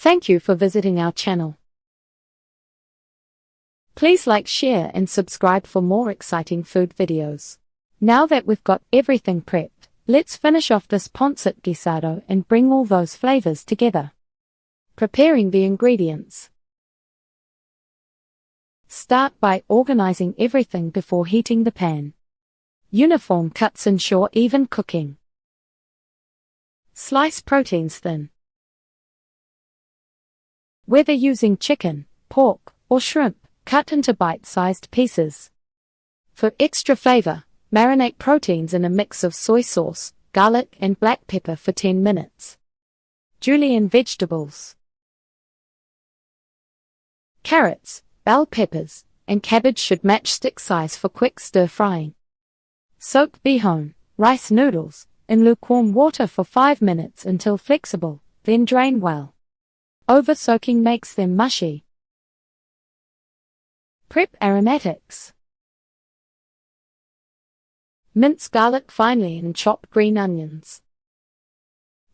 Thank you for visiting our channel. Please like, share and subscribe for more exciting food videos. Now that we've got everything prepped, let's finish off this Pancit Guisado and bring all those flavors together. Preparing the ingredients. Start by organizing everything before heating the pan. Uniform cuts ensure even cooking. Slice proteins thin. Whether using chicken, pork, or shrimp, cut into bite-sized pieces. For extra flavor, marinate proteins in a mix of soy sauce, garlic and black pepper for 10 minutes. Julienne vegetables. Carrots, bell peppers, and cabbage should match stick size for quick stir-frying. Soak bihon, rice noodles, in lukewarm water for 5 minutes until flexible, then drain well. Over-soaking makes them mushy. Prep aromatics. Mince garlic finely and chop green onions.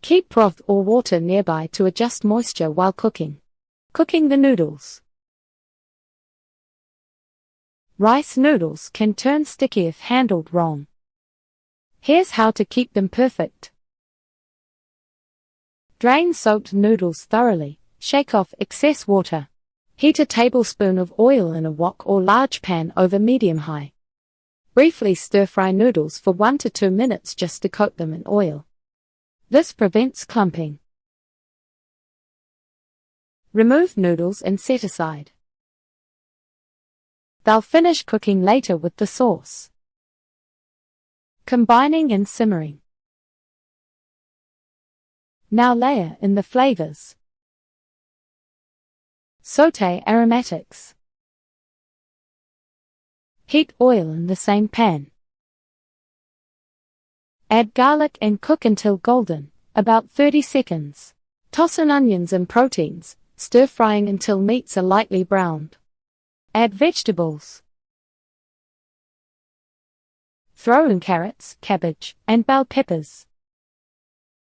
Keep broth or water nearby to adjust moisture while cooking. Cooking the noodles. Rice noodles can turn sticky if handled wrong. Here's how to keep them perfect. Drain soaked noodles thoroughly, shake off excess water. Heat a tablespoon of oil in a wok or large pan over medium-high. Briefly stir-fry noodles for 1 to 2 minutes just to coat them in oil. This prevents clumping. Remove noodles and set aside. They'll finish cooking later with the sauce. Combining and simmering. Now layer in the flavors. Sauté aromatics. Heat oil in the same pan. Add garlic and cook until golden, about 30 seconds. Toss in onions and proteins, stir-frying until meats are lightly browned. Add vegetables. Throw in carrots, cabbage, and bell peppers.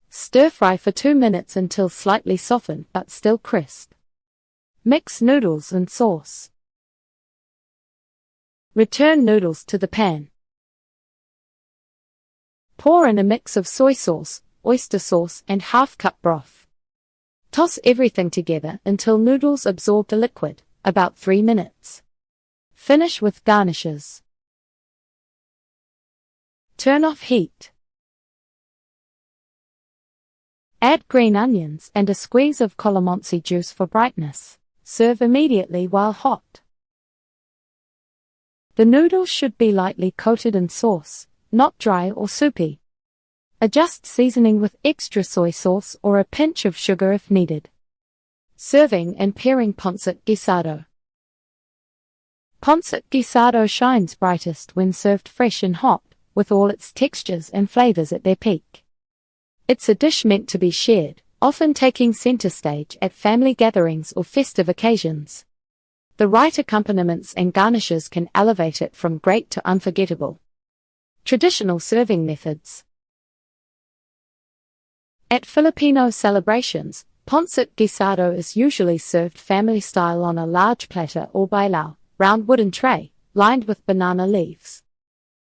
Stir-fry for 2 minutes until slightly softened but still crisp. Mix noodles and sauce. Return noodles to the pan. Pour in a mix of soy sauce, oyster sauce and half-cup broth. Toss everything together until noodles absorb the liquid, about 3 minutes. Finish with garnishes. Turn off heat. Add green onions and a squeeze of calamansi juice for brightness. Serve immediately while hot. The noodles should be lightly coated in sauce, not dry or soupy. Adjust seasoning with extra soy sauce or a pinch of sugar if needed. Serving and pairing Pancit Guisado. Pancit Guisado shines brightest when served fresh and hot, with all its textures and flavors at their peak. It's a dish meant to be shared, often taking center stage at family gatherings or festive occasions. The right accompaniments and garnishes can elevate it from great to unforgettable. Traditional serving methods. At Filipino celebrations, Pancit Guisado is usually served family-style on a large platter or bailao, round wooden tray, lined with banana leaves.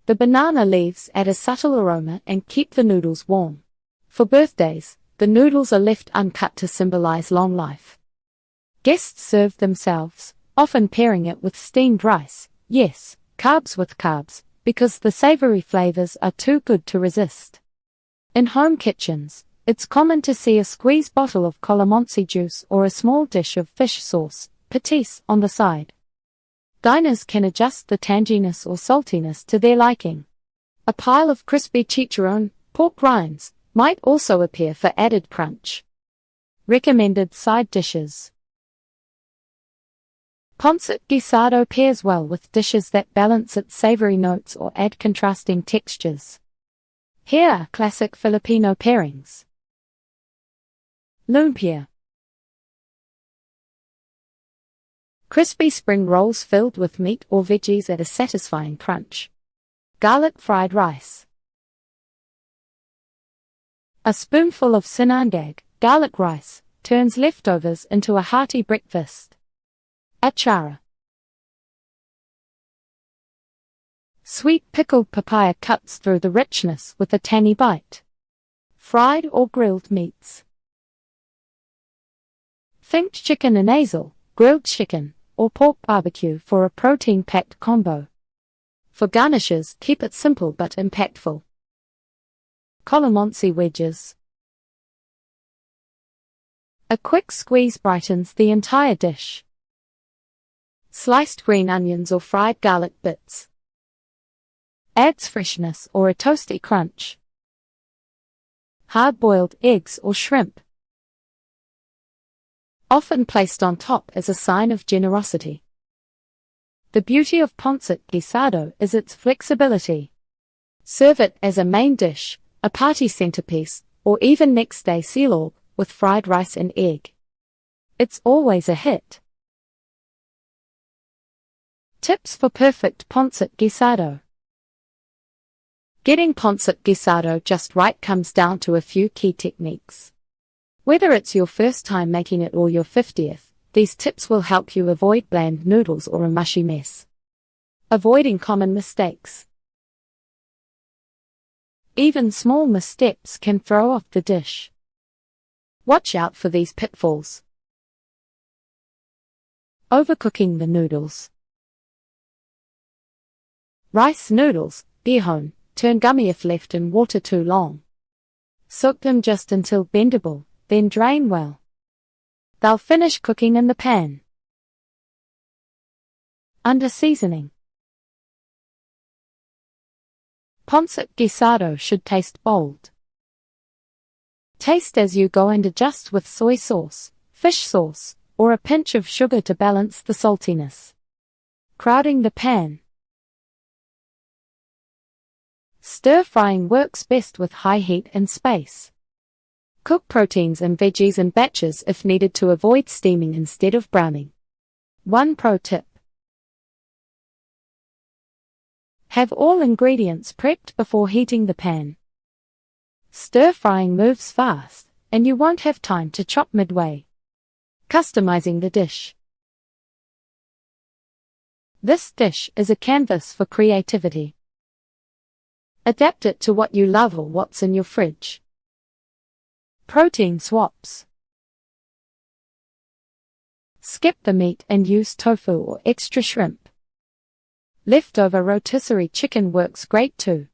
The banana leaves add a subtle aroma and keep the noodles warm. For birthdays, the noodles are left uncut to symbolize long life. Guests serve themselves, often pairing it with steamed rice, yes, carbs with carbs, because the savory flavors are too good to resist. In home kitchens, it's common to see a squeeze bottle of calamansi juice or a small dish of fish sauce, patis, on the side. Diners can adjust the tanginess or saltiness to their liking. A pile of crispy chicharron, pork rinds, might also appear for added crunch. Recommended side dishes. Pancit Guisado pairs well with dishes that balance its savory notes or add contrasting textures. Here are classic Filipino pairings. Lumpia. Crispy spring rolls filled with meat or veggies at a satisfying crunch. Garlic fried rice. A spoonful of sinangag, garlic rice, turns leftovers into a hearty breakfast. Achara. Sweet pickled papaya cuts through the richness with a tangy bite. Fried or grilled meats. Think chicken and azel, grilled chicken, or pork barbecue for a protein-packed combo. For garnishes, keep it simple but impactful. Calamansi wedges. A quick squeeze brightens the entire dish. Sliced green onions or fried garlic bits. Adds freshness or a toasty crunch. Hard-boiled eggs or shrimp. Often placed on top as a sign of generosity. The beauty of Pancit Guisado is its flexibility. Serve it as a main dish, a party centerpiece, or even next day silog with fried rice and egg. It's always a hit. Tips for perfect Pancit Guisado. Getting Pancit Guisado just right comes down to a few key techniques. Whether it's your first time making it or your 50th, these tips will help you avoid bland noodles or a mushy mess. Avoiding common mistakes. Even small missteps can throw off the dish. Watch out for these pitfalls. Overcooking the noodles. Rice noodles, bihon, turn gummy if left in water too long. Soak them just until bendable, then drain well. They'll finish cooking in the pan. Under seasoning. Pancit Guisado should taste bold. Taste as you go and adjust with soy sauce, fish sauce, or a pinch of sugar to balance the saltiness. Crowding the pan. Stir-frying works best with high heat and space. Cook proteins and veggies in batches if needed to avoid steaming instead of browning. One pro tip. Have all ingredients prepped before heating the pan. Stir-frying moves fast, and you won't have time to chop midway. Customizing the dish. This dish is a canvas for creativity. Adapt it to what you love or what's in your fridge. Protein swaps. Skip the meat and use tofu or extra shrimp. Leftover rotisserie chicken works great too.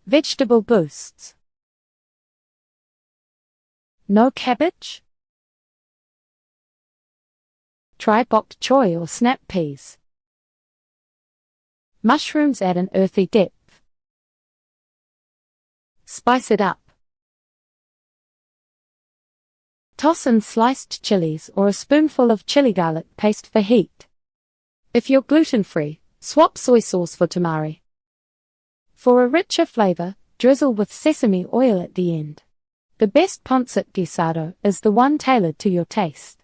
Vegetable boosts. No cabbage? Try bok choy or snap peas. Mushrooms add an earthy depth. Spice it up. Toss in sliced chilies or a spoonful of chili garlic paste for heat. If you're gluten-free, swap soy sauce for tamari. For a richer flavor, drizzle with sesame oil at the end. The best Pancit Guisado is the one tailored to your taste.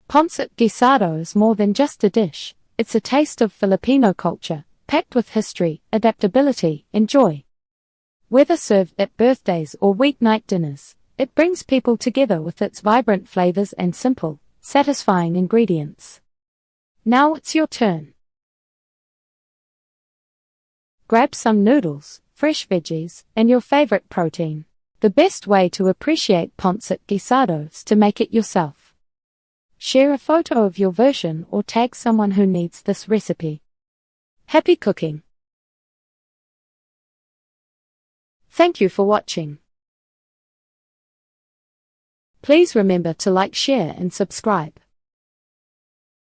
Pancit Guisado is more than just a dish, it's a taste of Filipino culture, packed with history, adaptability, and joy. Whether served at birthdays or weeknight dinners, it brings people together with its vibrant flavors and simple, satisfying ingredients. Now it's your turn. Grab some noodles, fresh veggies, and your favorite protein. The best way to appreciate Pancit Guisado is to make it yourself. Share a photo of your version or tag someone who needs this recipe. Happy cooking! Thank you for watching. Please remember to like, share, and subscribe.